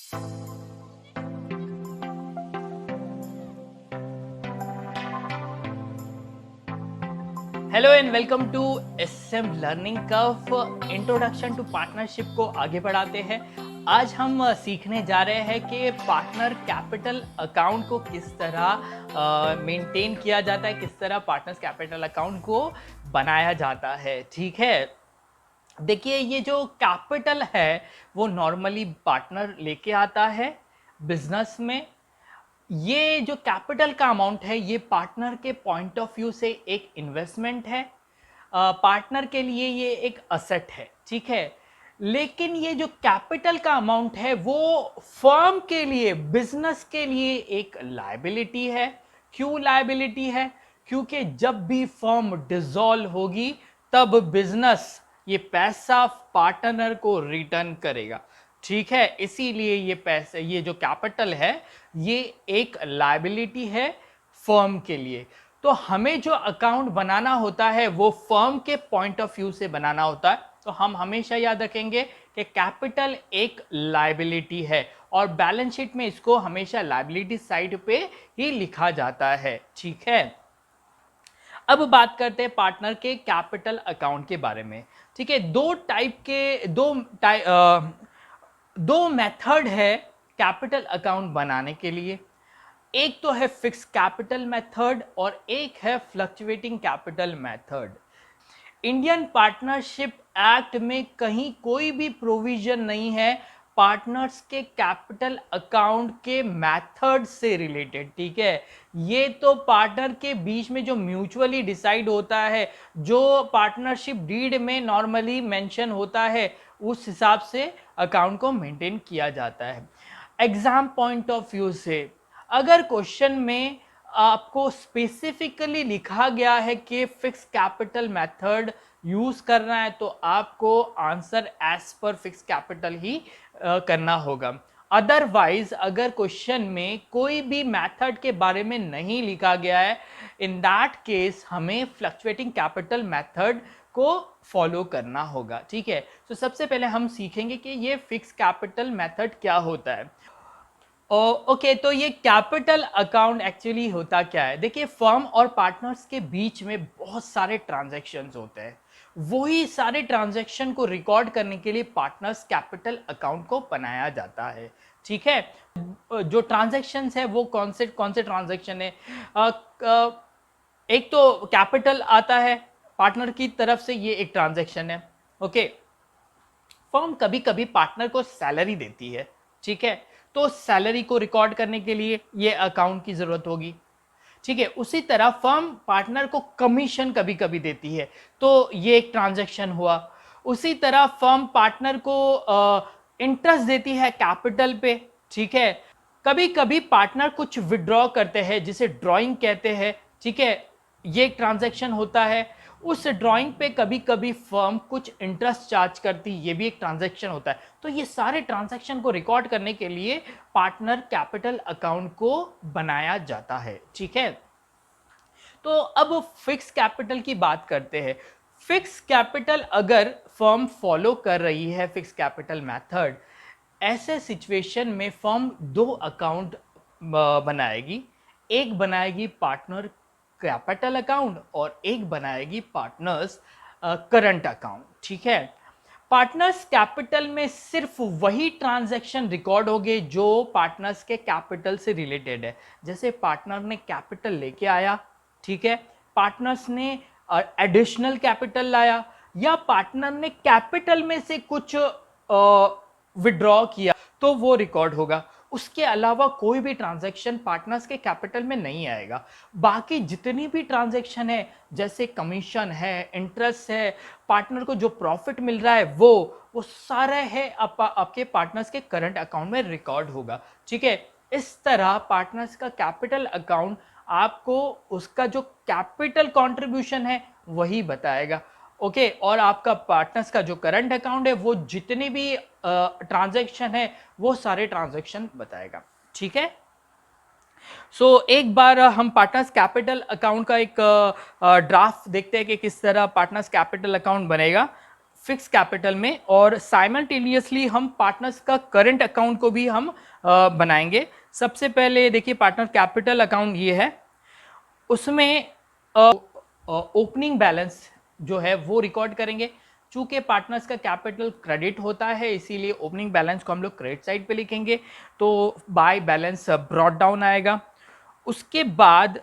Hello and welcome to SM learning curve. Introduction to partnership को आगे बढ़ाते हैं। आज हम सीखने जा रहे हैं कि पार्टनर कैपिटल अकाउंट को किस तरह मेंटेन किया जाता है, किस तरह पार्टनर्स कैपिटल अकाउंट को बनाया जाता है। ठीक है, देखिए ये जो कैपिटल है वो नॉर्मली पार्टनर लेके आता है बिजनेस में। ये जो कैपिटल का अमाउंट है ये पार्टनर के पॉइंट ऑफ व्यू से एक इन्वेस्टमेंट है, पार्टनर के लिए ये एक असेट है। ठीक है, लेकिन ये जो कैपिटल का अमाउंट है वो फर्म के लिए, बिजनेस के लिए एक लायबिलिटी है। क्यों लायबिलिटी है? क्योंकि जब भी फर्म डिसॉल्व होगी तब बिजनेस ये पैसा पार्टनर को रिटर्न करेगा। ठीक है, इसीलिए ये पैसे, ये जो कैपिटल है ये एक लायबिलिटी है फर्म के लिए। तो हमें जो अकाउंट बनाना होता है वो फर्म के पॉइंट ऑफ व्यू से बनाना होता है। तो हम हमेशा याद रखेंगे कि कैपिटल एक लायबिलिटी है और बैलेंस शीट में इसको हमेशा लायबिलिटी साइड पे ही लिखा जाता है। ठीक है, अब बात करते हैं पार्टनर के कैपिटल अकाउंट के बारे में। ठीक है, दो मेथड है कैपिटल अकाउंट बनाने के लिए। एक तो है फिक्स कैपिटल मेथड और एक है fluctuating capital method. Indian partnership act में कहीं कोई भी प्रोविजन नहीं है पार्टनर्स के कैपिटल अकाउंट के मेथड से रिलेटेड। ठीक है, ये तो पार्टनर के बीच में जो म्यूचुअली डिसाइड होता है, जो पार्टनरशिप डीड में नॉर्मली मेंशन होता है, उस हिसाब से अकाउंट को मेंटेन किया जाता है। एग्जाम पॉइंट ऑफ व्यू से अगर क्वेश्चन में आपको स्पेसिफिकली लिखा गया है कि फिक्स कैपिटल मेथड यूज करना है तो आपको आंसर एज पर फिक्स कैपिटल ही करना होगा। अदरवाइज अगर क्वेश्चन में कोई भी मेथड के बारे में नहीं लिखा गया है, इन दैट केस हमें फ्लक्चुएटिंग कैपिटल मेथड को फॉलो करना होगा। ठीक है, तो सबसे पहले हम सीखेंगे कि ये फिक्स कैपिटल मेथड क्या होता है। ओके, तो ये कैपिटल अकाउंट एक्चुअली होता क्या है? देखिए, फर्म और पार्टनर्स के बीच में बहुत सारे ट्रांजैक्शंस होते हैं। वही सारे ट्रांजैक्शन को रिकॉर्ड करने के लिए पार्टनर्स कैपिटल अकाउंट को बनाया जाता है। ठीक है, जो ट्रांजैक्शंस है वो कौन से ट्रांजैक्शन है? एक तो कैपिटल आता है पार्टनर की तरफ से, ये एक ट्रांजैक्शन है। ओके, फर्म कभी कभी पार्टनर को सैलरी देती है। ठीक है, तो सैलरी को रिकॉर्ड करने के लिए ये अकाउंट की जरूरत होगी। ठीक है, उसी तरह फर्म पार्टनर को कमीशन कभी कभी देती है, तो ये एक ट्रांजैक्शन हुआ। उसी तरह फर्म पार्टनर को इंटरेस्ट देती है कैपिटल पे। ठीक है, कभी कभी पार्टनर कुछ विड्रॉ करते हैं जिसे ड्राइंग कहते हैं। ठीक है, ये एक ट्रांजैक्शन होता है। उस ड्राइंग पे कभी कभी फर्म कुछ इंटरेस्ट चार्ज करती, ये भी एक ट्रांजैक्शन होता है। तो ये सारे ट्रांजैक्शन को रिकॉर्ड करने के लिए पार्टनर कैपिटल अकाउंट को बनाया जाता है। ठीक है, तो अब फिक्स कैपिटल की बात करते हैं। फिक्स कैपिटल अगर फर्म फॉलो कर रही है फिक्स कैपिटल मेथड, ऐसे सिचुएशन में फर्म दो अकाउंट बनाएगी। एक बनाएगी पार्टनर कैपिटल अकाउंट और एक बनाएगी पार्टनर्स करंट अकाउंट। ठीक है, पार्टनर्स कैपिटल में सिर्फ वही ट्रांजैक्शन रिकॉर्ड होंगे जो पार्टनर्स के कैपिटल से रिलेटेड है। जैसे पार्टनर ने कैपिटल लेके आया, ठीक है, पार्टनर्स ने एडिशनल कैपिटल लाया, या पार्टनर ने कैपिटल में से कुछ विड्रॉ किया, तो वो रिकॉर्ड होगा। उसके अलावा कोई भी ट्रांजैक्शन पार्टनर्स के कैपिटल में नहीं आएगा। बाकी जितनी भी ट्रांजैक्शन है, जैसे कमीशन है, इंटरेस्ट है, पार्टनर को जो प्रॉफिट मिल रहा है वो सारा है आपके पार्टनर्स के करंट अकाउंट में रिकॉर्ड होगा। ठीक है, इस तरह पार्टनर्स का कैपिटल अकाउंट आपको उसका जो कैपिटल कंट्रीब्यूशन है वही बताएगा। ओके, और आपका पार्टनर्स का जो करंट अकाउंट है वो जितने भी ट्रांजैक्शन है वो सारे ट्रांजैक्शन बताएगा। ठीक है, एक बार हम पार्टनर्स कैपिटल अकाउंट का एक ड्राफ्ट देखते हैं कि किस तरह पार्टनर्स कैपिटल अकाउंट बनेगा। फिक्स कैपिटल में, और साइमल्टेनियसली हम पार्टनर्स का करंट अकाउंट को भी हम बनाएंगे। सबसे पहले देखिए पार्टनर कैपिटल अकाउंट ये है, उसमें ओपनिंग बैलेंस जो है वो रिकॉर्ड करेंगे। चूंकि पार्टनर्स का कैपिटल क्रेडिट होता है इसीलिए ओपनिंग बैलेंस को हम लोग क्रेडिट साइड पे लिखेंगे, तो बाय बैलेंस ब्रॉट डाउन आएगा। उसके बाद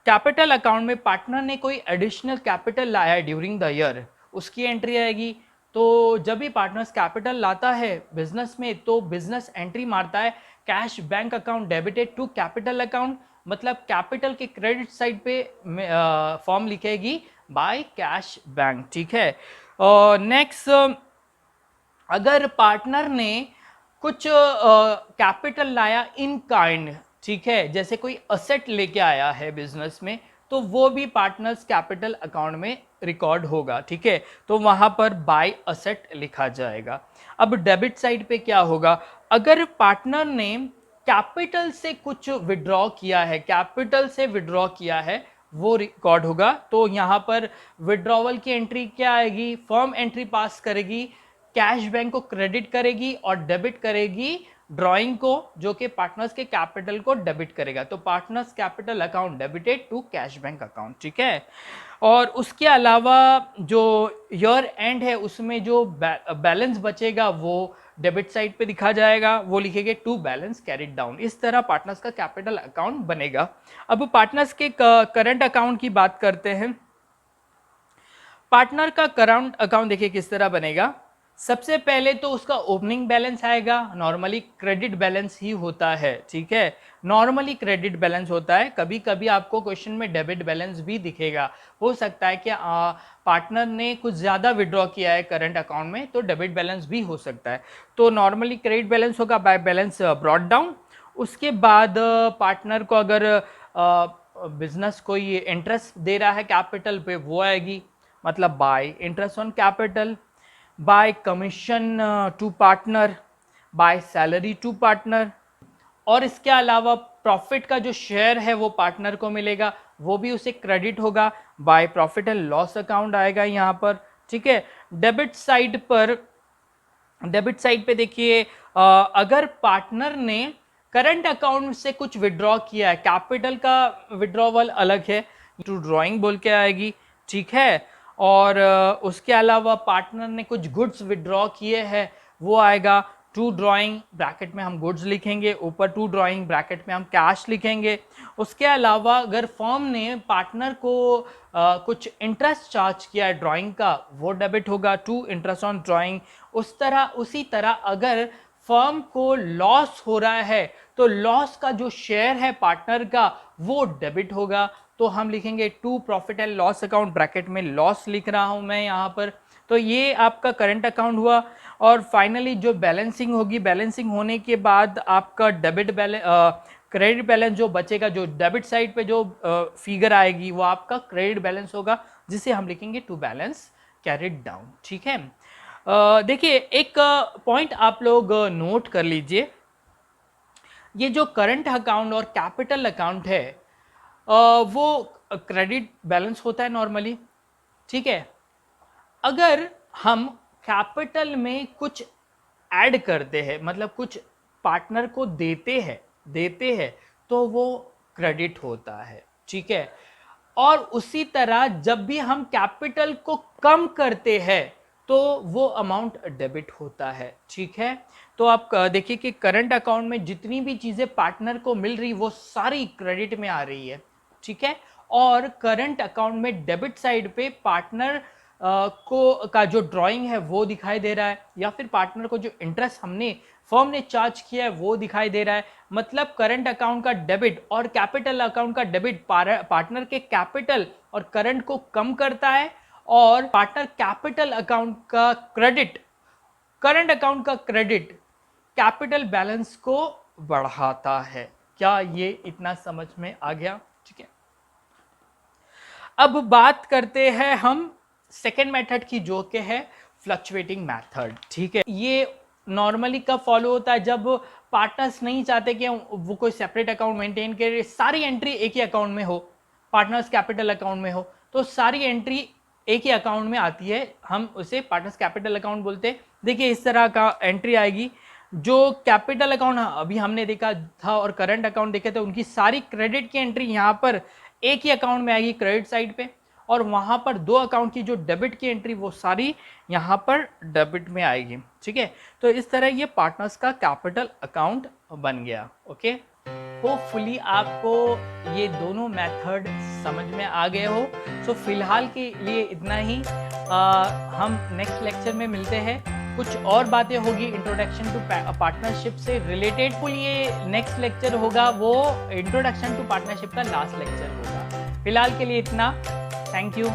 कैपिटल अकाउंट में पार्टनर ने कोई एडिशनल कैपिटल लाया है ड्यूरिंग द ईयर, उसकी एंट्री आएगी। तो जब भी पार्टनर्स कैपिटल लाता है बिजनेस में तो बिजनेस एंट्री मारता है cash bank account debited to capital account, मतलब कैपिटल के क्रेडिट साइड पे फॉर्म लिखेगी बाय कैश बैंक, ठीक है। नेक्स्ट, अगर पार्टनर ने कुछ कैपिटल लाया इन काइंड, ठीक है, जैसे कोई असेट लेके आया है बिजनेस में, तो वो भी पार्टनर्स कैपिटल अकाउंट में रिकॉर्ड होगा, ठीक है, तो वहां पर बाय असेट लिखा जाएगा। अब डेबिट साइड पे क्या होगा, अगर पार्टनर ने कैपिटल से कुछ विड्रॉ किया है, कैपिटल से विड्रॉ किया है, वो रिकॉर्ड होगा। तो यहाँ पर विड्रॉवल की एंट्री क्या आएगी, फर्म एंट्री पास करेगी, कैश बैंक को क्रेडिट करेगी और डेबिट करेगी ड्राइंग को, जो कि पार्टनर्स के कैपिटल को डेबिट करेगा। तो partners capital account debited to cash bank account, ठीक है। और उसके अलावा जो ईयर एंड है उसमें जो बैलेंस बचेगा वो डेबिट साइड पे दिखा जाएगा, वो लिखेंगे टू बैलेंस कैरिड डाउन। इस तरह पार्टनर्स का कैपिटल अकाउंट बनेगा। अब पार्टनर्स के करंट अकाउंट की बात करते हैं। पार्टनर का करंट अकाउंट देखिए किस तरह बनेगा। सबसे पहले तो उसका ओपनिंग बैलेंस आएगा, नॉर्मली क्रेडिट बैलेंस ही होता है, ठीक है, नॉर्मली क्रेडिट बैलेंस होता है। कभी कभी आपको क्वेश्चन में डेबिट बैलेंस भी दिखेगा, हो सकता है कि पार्टनर ने कुछ ज़्यादा विड्रॉ किया है करंट अकाउंट में तो डेबिट बैलेंस भी हो सकता है। तो नॉर्मली क्रेडिट बैलेंस होगा बाय बैलेंस ब्रॉट डाउन। उसके बाद पार्टनर को अगर बिजनेस कोई इंटरेस्ट दे रहा है कैपिटल पे, वो आएगी, मतलब by interest on capital, by commission to partner, by salary to partner. और इसके अलावा प्रॉफिट का जो शेयर है वो पार्टनर को मिलेगा, वो भी उसे क्रेडिट होगा, by profit and loss account आएगा यहाँ पर, ठीक है। डेबिट साइड पे देखिए अगर पार्टनर ने करंट अकाउंट से कुछ विड्रॉ किया है, कैपिटल का विड्रॉवल अलग है, टू ड्राइंग बोल के आएगी, ठीक है। और उसके अलावा पार्टनर ने कुछ गुड्स विड्रॉ किए हैं, वो आएगा टू ड्राइंग, ब्रैकेट में हम गुड्स लिखेंगे, ऊपर टू ड्राइंग ब्रैकेट में हम कैश लिखेंगे। उसके अलावा अगर फर्म ने पार्टनर को कुछ इंटरेस्ट चार्ज किया है ड्राइंग का, वो डेबिट होगा टू इंटरेस्ट ऑन ड्राइंग। उसी तरह अगर फर्म को लॉस हो रहा है तो लॉस का जो शेयर है पार्टनर का वो डेबिट होगा, तो हम लिखेंगे to profit and loss account, bracket में लॉस लिख रहा हूं मैं यहाँ पर। तो ये आपका करंट अकाउंट हुआ। और फाइनली जो बैलेंसिंग होगी, बैलेंसिंग होने के बाद आपका डेबिट बैलेंस, क्रेडिट बैलेंस जो बचेगा, जो डेबिट साइड पे जो फिगर आएगी वो आपका क्रेडिट बैलेंस होगा, जिसे हम लिखेंगे टू बैलेंस कैरिड डाउन, ठीक है। देखिए एक पॉइंट आप लोग नोट कर लीजिए, ये जो करंट अकाउंट और कैपिटल अकाउंट है वो क्रेडिट बैलेंस होता है नॉर्मली, ठीक है। अगर हम कैपिटल में कुछ ऐड करते हैं, मतलब कुछ पार्टनर को देते हैं तो वो क्रेडिट होता है, ठीक है। और उसी तरह जब भी हम कैपिटल को कम करते हैं तो वो अमाउंट डेबिट होता है, ठीक है। तो आप देखिए कि करंट अकाउंट में जितनी भी चीजें पार्टनर को मिल रही वो सारी क्रेडिट में आ रही है, ठीक है। और करंट अकाउंट में डेबिट साइड पे पार्टनर का जो ड्राइंग है वो दिखाई दे रहा है, या फिर पार्टनर को जो इंटरेस्ट फर्म ने चार्ज किया है वो दिखाई दे रहा है। मतलब करंट अकाउंट का डेबिट और कैपिटल अकाउंट का डेबिट पार्टनर के कैपिटल और करंट को कम करता है, और पार्टनर कैपिटल अकाउंट का क्रेडिट, करंट अकाउंट का क्रेडिट कैपिटल बैलेंस को बढ़ाता है। क्या ये इतना समझ में आ गया? ठीक है। अब बात करते हैं हम सेकेंड मेथड की, जो कि है फ्लक्चुएटिंग मेथड, ठीक है। ये नॉर्मली कब फॉलो होता है, जब पार्टनर्स नहीं चाहते कि वो कोई सेपरेट अकाउंट मेंटेन करे, सारी एंट्री एक ही अकाउंट में हो, पार्टनर्स कैपिटल अकाउंट में हो, तो सारी एंट्री एक ही अकाउंट में आती है, हम उसे पार्टनर्स कैपिटल अकाउंट बोलते हैं। देखिए इस तरह का एंट्री आएगी। जो कैपिटल अकाउंट अभी हमने देखा था और करंट अकाउंट देखे थे, उनकी सारी क्रेडिट की एंट्री यहाँ पर एक ही अकाउंट में आएगी क्रेडिट साइड पे, और वहां पर दो अकाउंट की जो डेबिट की एंट्री वो सारी यहाँ पर डेबिट में आएगी। ठीक है, तो इस तरह ये पार्टनर्स का कैपिटल अकाउंट बन गया। ओके, होपफुली आपको ये दोनों मेथड समझ में आ गए हो। सो फिलहाल के लिए इतना ही। हम नेक्स्ट लेक्चर में मिलते हैं। कुछ और बातें होगी इंट्रोडक्शन टू पार्टनरशिप से रिलेटेड। ये नेक्स्ट लेक्चर होगा, वो इंट्रोडक्शन टू पार्टनरशिप का लास्ट लेक्चर होगा। फिलहाल के लिए इतना। Thank you.